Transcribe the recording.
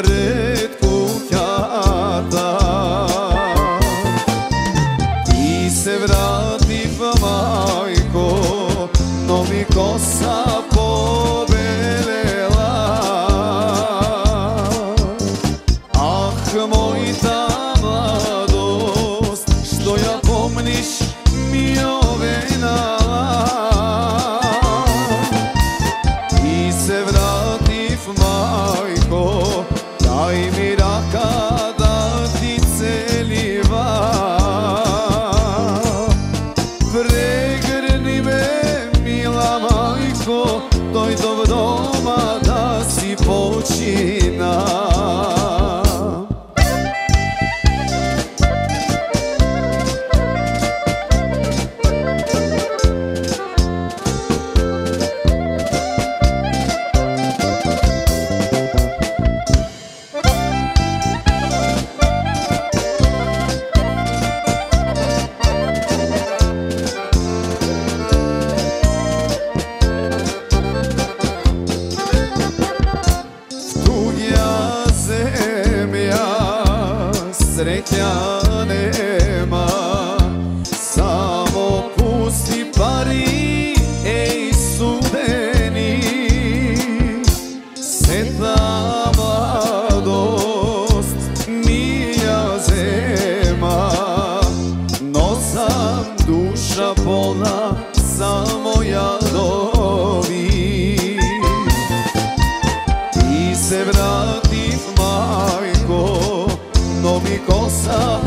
pred kućata. Ti se vrati pa majko, no mi kosa pobelela. Ah, moj ta mladost, što ja pomniš mi ovenala. Ti se vrativ majko, daj mi raka da ti celiva. Pregrni me mila majko, doj do doma da si počina. Sreća nema, samo pusti pari, ej sudeni. Setna mladost, mija zema, no sam duša polna, samo jadovi. Ti se vrativ majko, no mi kosa